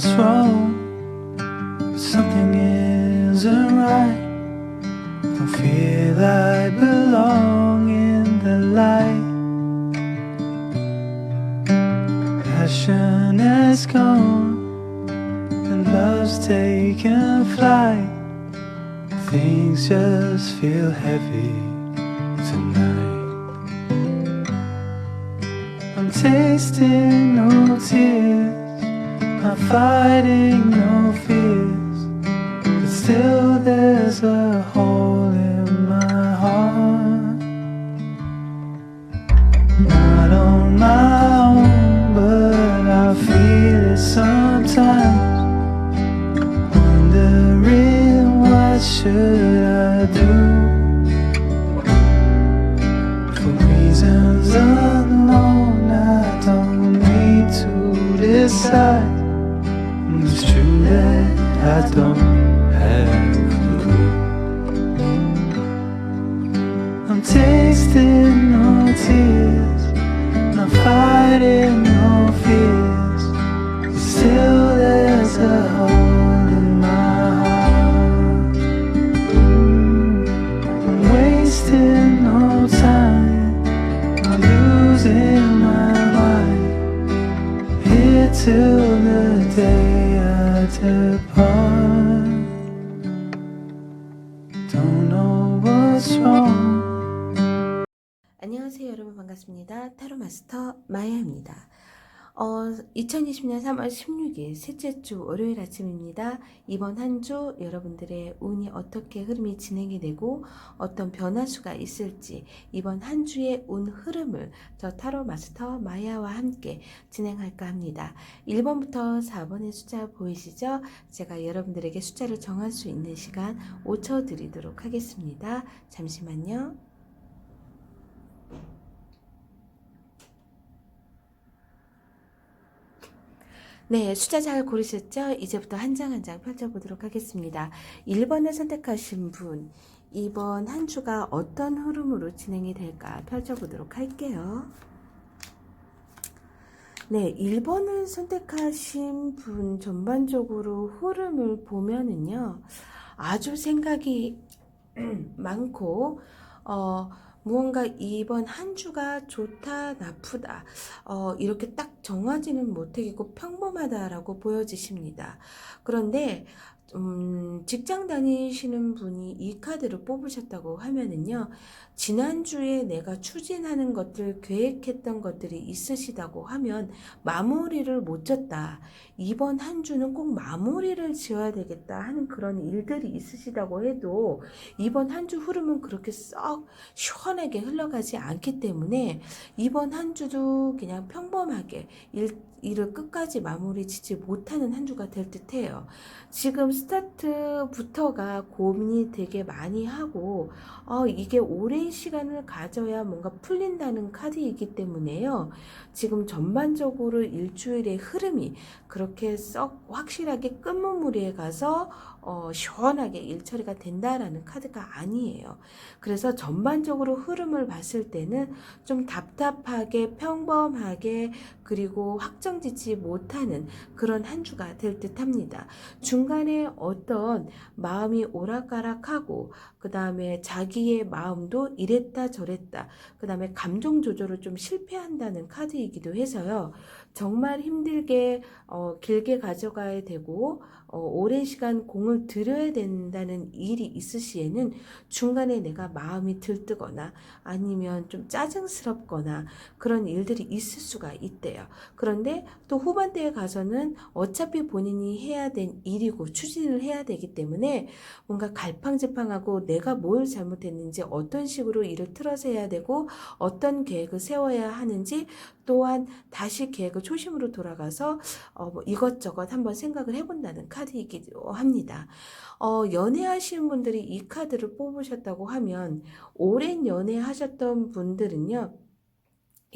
what's wrong, something isn't right. Don't feel I belong in the light. Passion has gone and love's taken flight. Things just feel heavy tonight. I'm tasting no tears, I'm fighting no fears, but still there's a hole in my heart. Not on my own, but I feel it sometimes. Wondering what should I do? For reasons unknown, I don't need to decide. It's true that I don't have a clue. I'm tasting no tears, not fighting no fears, but still there's a hole in my heart. I'm wasting no time, I'm losing my mind, here till the day I depart. Don't know what's wrong. 안녕하세요 여러분, 반갑습니다. 타로 마스터 마야입니다. 2020년 3월 16일 셋째 주 월요일 아침입니다. 이번 한 주 여러분들의 운이 어떻게 흐름이 진행이 되고 어떤 변화수가 있을지, 이번 한 주의 운 흐름을 저 타로 마스터 마야와 함께 진행할까 합니다. 1번부터 4번의 숫자 보이시죠? 제가 여러분들에게 숫자를 정할 수 있는 시간 5초 드리도록 하겠습니다. 잠시만요. 네, 숫자 잘 고르셨죠? 이제부터 한 장 한 장 펼쳐보도록 하겠습니다. 1번을 선택하신 분, 이번 한 주가 어떤 흐름으로 진행이 될까 펼쳐보도록 할게요. 네, 1번을 선택하신 분 전반적으로 흐름을 보면은요, 아주 생각이 많고, 무언가 이번 한 주가 좋다, 나쁘다, 이렇게 딱 정하지는 못하겠고 평범하다라고 보여지십니다. 그런데 직장 다니시는 분이 이 카드를 뽑으셨다고 하면은요, 지난주에 내가 추진하는 것들, 계획했던 것들이 있으시다고 하면 마무리를 못 졌다. 이번 한 주는 꼭 마무리를 지어야 되겠다 하는 그런 일들이 있으시다고 해도 이번 한 주 흐름은 그렇게 썩 시원하게 흘러가지 않기 때문에 이번 한 주도 그냥 평범하게 일을 끝까지 마무리 짓지 못하는 한 주가 될 듯해요. 지금 스타트부터가 고민이 되게 많이 하고, 이게 오랜 시간을 가져야 뭔가 풀린다는 카드이기 때문에요. 지금 전반적으로 일주일의 흐름이 그렇게 썩 확실하게 끝무무리에 가서 시원하게 일 처리가 된다라는 카드가 아니에요. 그래서 전반적으로 흐름을 봤을 때는 좀 답답하게, 평범하게, 그리고 확정짓지 못하는 그런 한 주가 될 듯합니다. 중간에 어떤 마음이 오락가락하고, 그 다음에 자기의 마음도 이랬다 저랬다, 그 다음에 감정 조절을 좀 실패한다는 카드이기도 해서요. 정말 힘들게 길게 가져가야 되고 오랜 시간 공을 들여야 된다는 일이 있으시에는 중간에 내가 마음이 들뜨거나 아니면 좀 짜증스럽거나 그런 일들이 있을 수가 있대요. 그런데 또 후반대에 가서는 어차피 본인이 해야 된 일이고 추진을 해야 되기 때문에 뭔가 갈팡질팡하고 내가 뭘 잘못했는지, 어떤 식으로 일을 틀어서 해야 되고 어떤 계획을 세워야 하는지, 또한 다시 계획을 초심으로 돌아가서 뭐 이것저것 한번 생각을 해본다는 카드이기도 합니다. 연애하시는 분들이 이 카드를 뽑으셨다고 하면 오랜 연애하셨던 분들은요,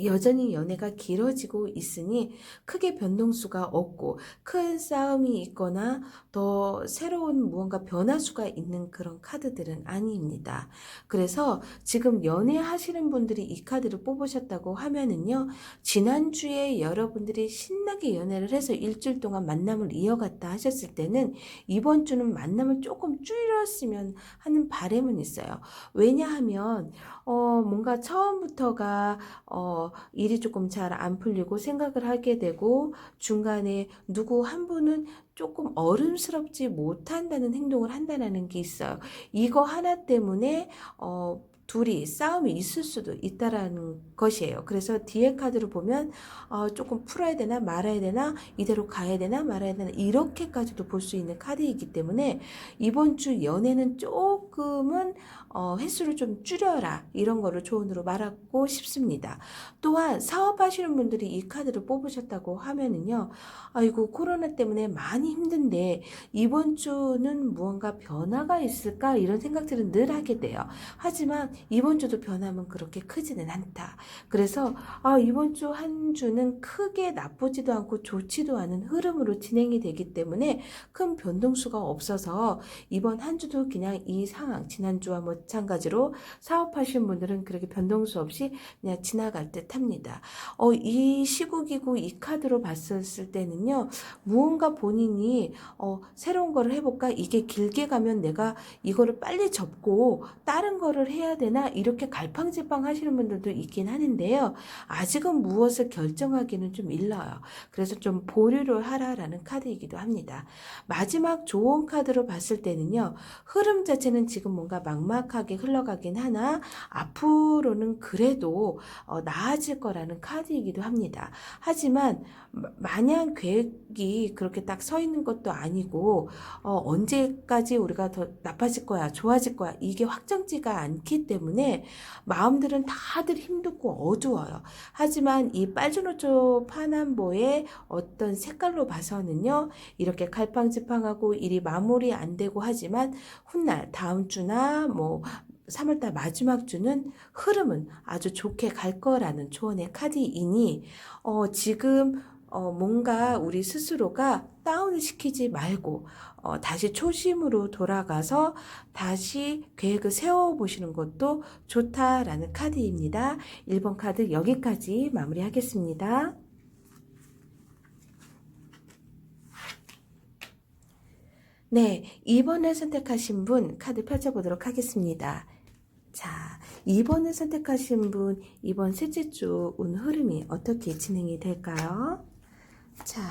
여전히 연애가 길어지고 있으니 크게 변동수가 없고 큰 싸움이 있거나 더 새로운 무언가 변화수가 있는 그런 카드들은 아닙니다. 그래서 지금 연애하시는 분들이 이 카드를 뽑으셨다고 하면은요, 지난주에 여러분들이 신나게 연애를 해서 일주일 동안 만남을 이어갔다 하셨을 때는 이번 주는 만남을 조금 줄였으면 하는 바람은 있어요. 왜냐하면 뭔가 처음부터가 일이 조금 잘 안 풀리고 생각을 하게 되고 중간에 누구 한 분은 조금 어른스럽지 못한다는 행동을 한다는 게 있어요. 이거 하나 때문에 둘이 싸움이 있을 수도 있다라는 것이에요. 그래서 뒤에 카드를 보면 조금 풀어야 되나 말아야 되나, 이대로 가야 되나 말아야 되나, 이렇게까지도 볼 수 있는 카드이기 때문에 이번 주 연애는 조금은 횟수를 좀 줄여라, 이런 거를 조언으로 말하고 싶습니다. 또한 사업하시는 분들이 이 카드를 뽑으셨다고 하면은요, 아이고 코로나 때문에 많이 힘든데 이번 주는 무언가 변화가 있을까, 이런 생각들은 늘 하게 돼요. 하지만 이번 주도 변함은 그렇게 크지는 않다. 그래서 이번 주 한 주는 크게 나쁘지도 않고 좋지도 않은 흐름으로 진행이 되기 때문에 큰 변동수가 없어서 이번 한 주도 그냥 이 상황, 지난주와 마찬가지로 사업하시는 분들은 그렇게 변동수 없이 그냥 지나갈 듯 합니다. 이 시국이고 이 카드로 봤을 때는요, 무언가 본인이 새로운 거를 해볼까, 이게 길게 가면 내가 이거를 빨리 접고 다른 거를 해야 되나, 이렇게 갈팡질팡 하시는 분들도 있긴 하는데요, 아직은 무엇을 결정하기는 좀 일러요. 그래서 좀 보류를 하라라는 카드이기도 합니다. 마지막 좋은 카드로 봤을 때는요, 흐름 자체는 지금 뭔가 막막하게 흘러가긴 하나 앞으로는 그래도 나아질 거라는 카드이기도 합니다. 하지만 마냥 계획이 그렇게 딱 서 있는 것도 아니고 언제까지 우리가 더 나빠질 거야, 좋아질 거야, 이게 확정지가 않기 때문에 마음들은 다들 힘들고 어두워요. 하지만 이 빨주노초 파남보의 어떤 색깔로 봐서는요, 이렇게 갈팡질팡하고 일이 마무리 안 되고 하지만 훗날 다음 주나 뭐 3월달 마지막 주는 흐름은 아주 좋게 갈 거라는 조언의 카드이니 지금 뭔가 우리 스스로가 다운을 시키지 말고 다시 초심으로 돌아가서 다시 계획을 세워보시는 것도 좋다라는 카드입니다. 1번 카드 여기까지 마무리하겠습니다. 네, 2번을 선택하신 분 카드 펼쳐보도록 하겠습니다. 자, 2번을 선택하신 분 이번 셋째 주 운 흐름이 어떻게 진행이 될까요? 자,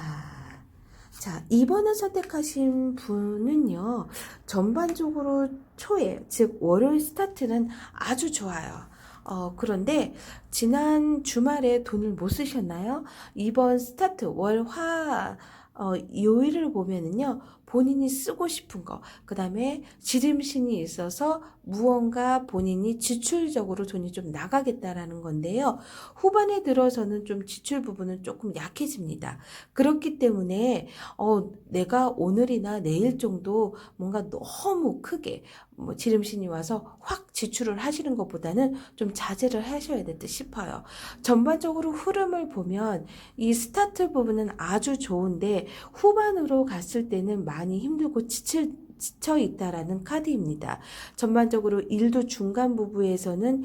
2번을 선택하신 분은요, 전반적으로 초에, 즉 월요일 스타트는 아주 좋아요. 그런데 지난 주말에 돈을 못 쓰셨나요? 이번 스타트 월화 요일을 보면은요, 본인이 쓰고 싶은 거, 그 다음에 지름신이 있어서 무언가 본인이 지출적으로 돈이 좀 나가겠다라는 건데요. 후반에 들어서는 좀 지출 부분은 조금 약해집니다. 그렇기 때문에 내가 오늘이나 내일 정도 뭔가 너무 크게 뭐 지름신이 와서 확 지출을 하시는 것보다는 좀 자제를 하셔야 될 듯 싶어요. 전반적으로 흐름을 보면 이 스타트 부분은 아주 좋은데 후반으로 갔을 때는 많이 힘들고 지쳐 있다라는 카드입니다. 전반적으로 일도 중간 부분에서는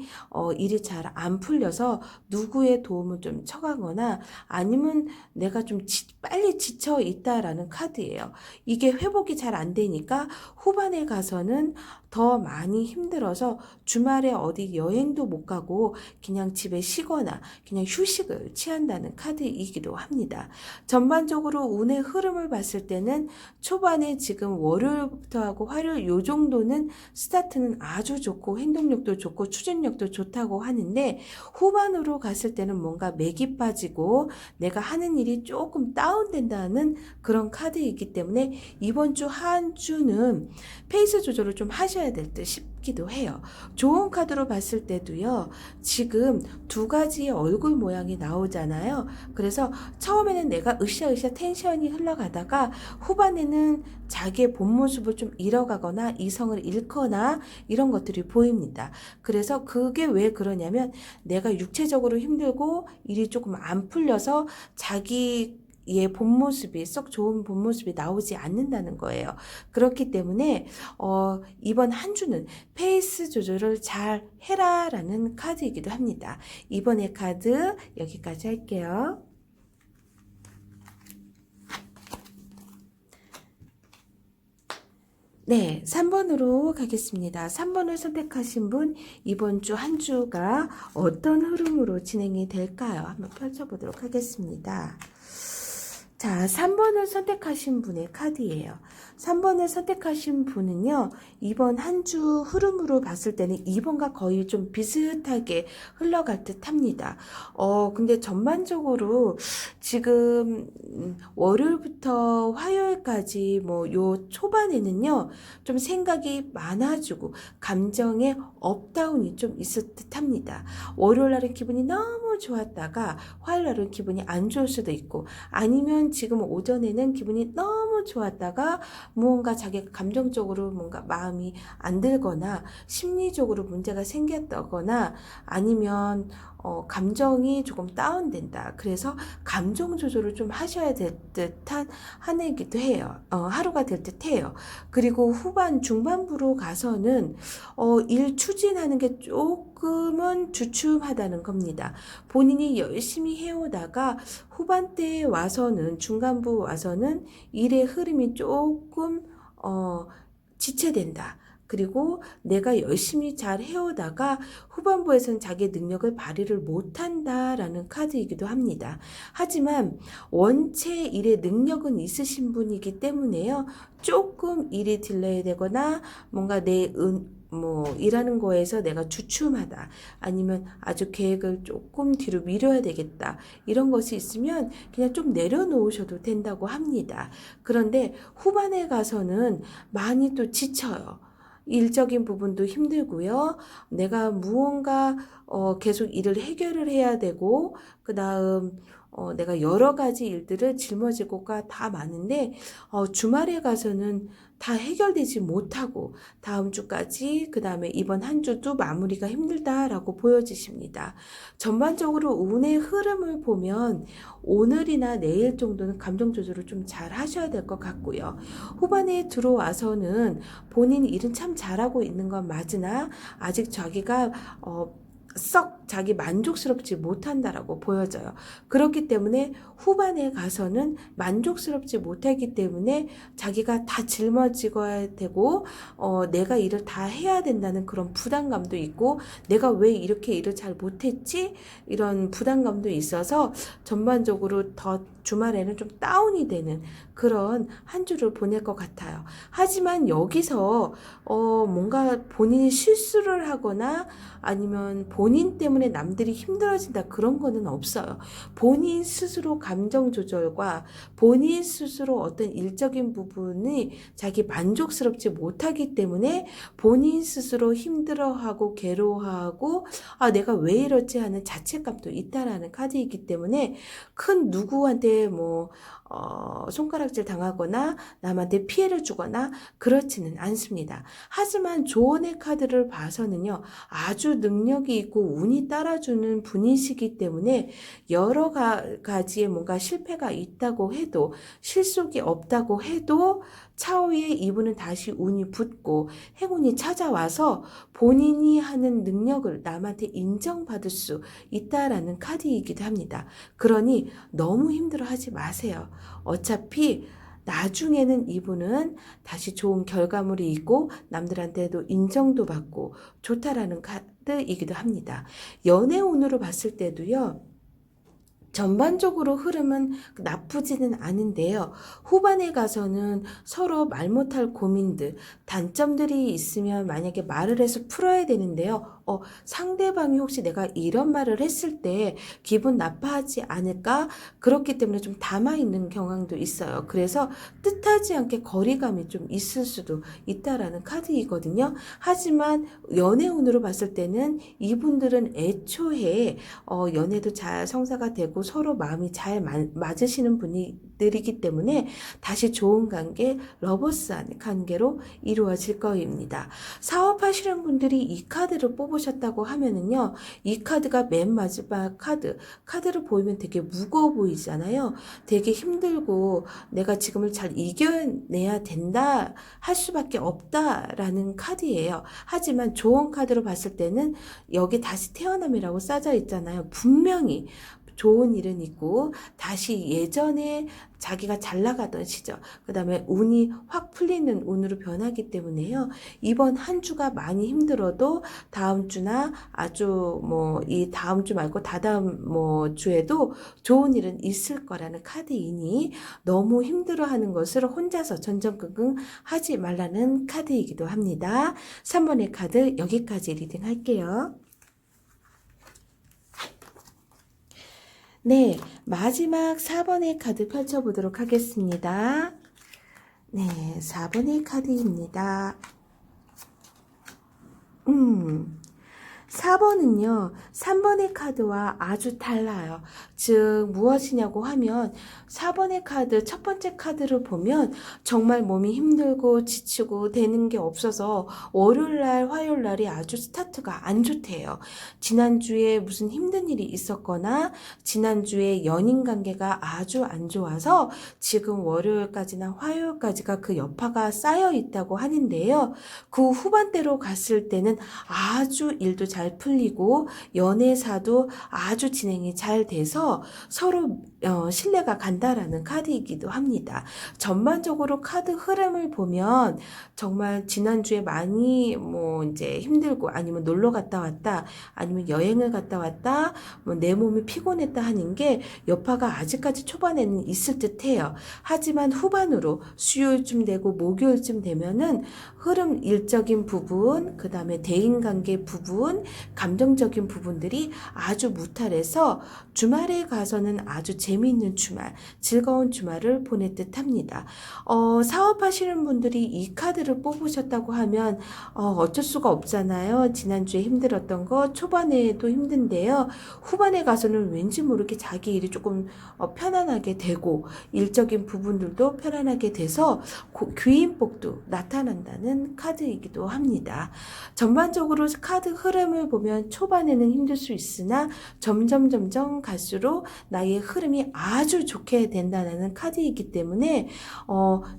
일이 잘 안 풀려서 누구의 도움을 좀 청하거나 아니면 내가 좀 빨리 지쳐 있다라는 카드예요. 이게 회복이 잘 안 되니까 후반에 가서는 더 많이 힘들어서 주말에 어디 여행도 못 가고 그냥 집에 쉬거나 그냥 휴식을 취한다는 카드이기도 합니다. 전반적으로 운의 흐름을 봤을 때는 초반에 지금 월요일부터 하고 화요일 요 정도는 스타트는 아주 좋고 행동력도 좋고 추진력도 좋다고 하는데 후반으로 갔을 때는 뭔가 맥이 빠지고 내가 하는 일이 조금 다운된다는 그런 카드이기 때문에 이번 주 한 주는 페이스 조절을 좀 하셔야 될 듯 싶어요. 싶기도 해요. 좋은 카드로 봤을 때도요, 지금 두 가지의 얼굴 모양이 나오잖아요. 그래서 처음에는 내가 으쌰으쌰 텐션이 흘러가다가 후반에는 자기의 본 모습을 좀 잃어가거나 이성을 잃거나 이런 것들이 보입니다. 그래서 그게 왜 그러냐면 내가 육체적으로 힘들고 일이 조금 안 풀려서 자기의 본 모습이 썩 좋은 본 모습이 나오지 않는다는 거예요. 그렇기 때문에 이번 한 주는 페이스 조절을 잘 해라라는 카드이기도 합니다. 이번의 카드 여기까지 할게요. 네, 3번으로 가겠습니다. 3번을 선택하신 분, 이번 주 한 주가 어떤 흐름으로 진행이 될까요? 한번 펼쳐보도록 하겠습니다. 자, 3번을 선택하신 분의 카드예요. 3번을 선택하신 분은요, 이번 한 주 흐름으로 봤을 때는 2번과 거의 좀 비슷하게 흘러갈 듯 합니다. 근데 전반적으로 지금 월요일부터 화요일까지 뭐 요 초반에는요, 좀 생각이 많아지고 감정의 업다운이 좀 있을 듯 합니다. 월요일 날은 기분이 너무 좋았다가 화요일 날은 기분이 안 좋을 수도 있고, 아니면 지금 오전에는 기분이 너무 좋았다가 무언가 자기가 감정적으로 뭔가 마음이 안 들거나 심리적으로 문제가 생겼다거나 아니면 감정이 조금 다운된다. 그래서 감정 조절을 좀 하셔야 될 듯한 한 해이기도 해요. 하루가 될 듯해요. 그리고 후반 중반부로 가서는 일 추진하는 게 조금은 주춤하다는 겁니다. 본인이 열심히 해오다가 후반대에 와서는 중간부 와서는 일의 흐름이 조금 지체된다. 그리고 내가 열심히 잘 해오다가 후반부에서는 자기의 능력을 발휘를 못한다라는 카드이기도 합니다. 하지만 원체 일의 능력은 있으신 분이기 때문에요. 조금 일이 딜레이 되거나 뭔가 일하는 거에서 내가 주춤하다. 아니면 아주 계획을 조금 뒤로 미뤄야 되겠다. 이런 것이 있으면 그냥 좀 내려놓으셔도 된다고 합니다. 그런데 후반에 가서는 많이 또 지쳐요. 일적인 부분도 힘들고요. 내가 무언가 계속 일을 해결을 해야 되고 그 다음 내가 여러 가지 일들을 짊어지고가 다 많은데 주말에 가서는 다 해결되지 못하고 다음 주까지 그 다음에 이번 한 주도 마무리가 힘들다라고 보여지십니다. 전반적으로 운의 흐름을 보면 오늘이나 내일 정도는 감정 조절을 좀 잘 하셔야 될 것 같고요. 후반에 들어와서는 본인 일은 참 잘하고 있는 건 맞으나 아직 자기가 썩 자기 만족스럽지 못한다라고 보여져요. 그렇기 때문에 후반에 가서는 만족스럽지 못하기 때문에 자기가 다 짊어지어야 되고 내가 일을 다 해야 된다는 그런 부담감도 있고 내가 왜 이렇게 일을 잘 못했지? 이런 부담감도 있어서 전반적으로 더 주말에는 좀 다운이 되는 그런 한 주를 보낼 것 같아요. 하지만 여기서 뭔가 본인이 실수를 하거나 아니면 본인 때문에 남들이 힘들어진다 그런 거는 없어요. 본인 스스로 감정 조절과 본인 스스로 어떤 일적인 부분이 자기 만족스럽지 못하기 때문에 본인 스스로 힘들어하고 괴로워하고 내가 왜 이렇지 하는 자책감도 있다라는 카드이기 때문에 큰 누구한테 손가락질 당하거나 남한테 피해를 주거나 그렇지는 않습니다. 하지만 조언의 카드를 봐서는요, 아주 능력이 있고 운이 따라주는 분이시기 때문에 여러 가지의 뭔가 실패가 있다고 해도 실속이 없다고 해도 차후에 이분은 다시 운이 붙고 행운이 찾아와서 본인이 하는 능력을 남한테 인정받을 수 있다라는 카드이기도 합니다. 그러니 너무 힘들어하지 마세요. 어차피 나중에는 이분은 다시 좋은 결과물이 있고 남들한테도 인정도 받고 좋다라는 카드이기도 합니다. 연애 운으로 봤을 때도요. 전반적으로 흐름은 나쁘지는 않은데요. 후반에 가서는 서로 말 못할 고민들, 단점들이 있으면 만약에 말을 해서 풀어야 되는데요. 상대방이 혹시 내가 이런 말을 했을 때 기분 나빠하지 않을까? 그렇기 때문에 좀 담아있는 경향도 있어요. 그래서 뜻하지 않게 거리감이 좀 있을 수도 있다라는 카드이거든요. 하지만 연애운으로 봤을 때는 이분들은 애초에 연애도 잘 성사가 되고 서로 마음이 잘 맞으시는 분들이기 때문에 다시 좋은 관계, 러버스한 관계로 이루어질 거입니다. 사업하시는 분들이 이 카드를 뽑으셨다고 하면은요, 이 카드가 맨 마지막 카드를 보이면 되게 무거워 보이잖아요. 되게 힘들고 내가 지금을 잘 이겨내야 된다 할 수밖에 없다라는 카드예요. 하지만 좋은 카드로 봤을 때는 여기 다시 태어남이라고 써져 있잖아요. 분명히 좋은 일은 있고 다시 예전에 자기가 잘 나가던 시절, 그 다음에 운이 확 풀리는 운으로 변하기 때문에요. 이번 한 주가 많이 힘들어도 다음 주나 아주 이 다음 주 말고 다다음 주에도 좋은 일은 있을 거라는 카드이니 너무 힘들어하는 것을 혼자서 전전긍긍 하지 말라는 카드이기도 합니다. 3번의 카드 여기까지 리딩 할게요. 네, 마지막 4번의 카드 펼쳐보도록 하겠습니다. 네, 4번의 카드입니다. 4번은요, 3번의 카드와 아주 달라요. 즉, 무엇이냐고 하면, 4번의 카드, 첫 번째 카드를 보면, 정말 몸이 힘들고 지치고 되는 게 없어서, 월요일날, 화요일날이 아주 스타트가 안 좋대요. 지난주에 무슨 힘든 일이 있었거나, 지난주에 연인 관계가 아주 안 좋아서, 지금 월요일까지나 화요일까지가 그 여파가 쌓여 있다고 하는데요. 그 후반대로 갔을 때는 아주 일도 잘 풀리고 연애사도 아주 진행이 잘 돼서 서로 신뢰가 간다라는 카드이기도 합니다. 전반적으로 카드 흐름을 보면 정말 지난주에 많이 이제 힘들고 아니면 놀러 갔다 왔다 아니면 여행을 갔다 왔다 내 몸이 피곤했다 하는 게 여파가 아직까지 초반에는 있을 듯해요. 하지만 후반으로 수요일쯤 되고 목요일쯤 되면은 흐름 일적인 부분, 그 다음에 대인관계 부분, 감정적인 부분들이 아주 무탈해서 주말에 가서는 아주 재미있는 주말, 즐거운 주말을 보낼 듯 합니다. 사업하시는 분들이 이 카드를 뽑으셨다고 하면 어쩔 수가 없잖아요. 지난주에 힘들었던 거 초반에도 힘든데요. 후반에 가서는 왠지 모르게 자기 일이 조금 편안하게 되고 일적인 부분들도 편안하게 돼서 귀인복도 나타난다는 카드이기도 합니다. 전반적으로 카드 흐름을 보면 초반에는 힘들 수 있으나 점점 갈수록 나의 흐름이 아주 좋게 된다는 카드이기 때문에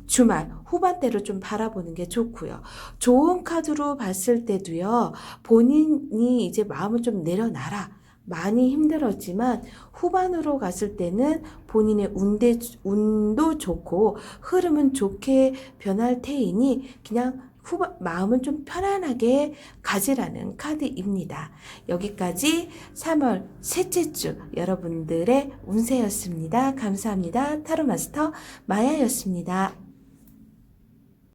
주말 후반대로 좀 바라보는 게 좋고요. 좋은 카드로 봤을 때도요. 본인이 이제 마음을 좀 내려놔라. 많이 힘들었지만 후반으로 갔을 때는 본인의 운도 좋고 흐름은 좋게 변할 테이니 그냥 마음은 좀 편안하게 가지라는 카드입니다. 여기까지 3월 셋째 주 여러분들의 운세였습니다. 감사합니다. 타로마스터 마야였습니다.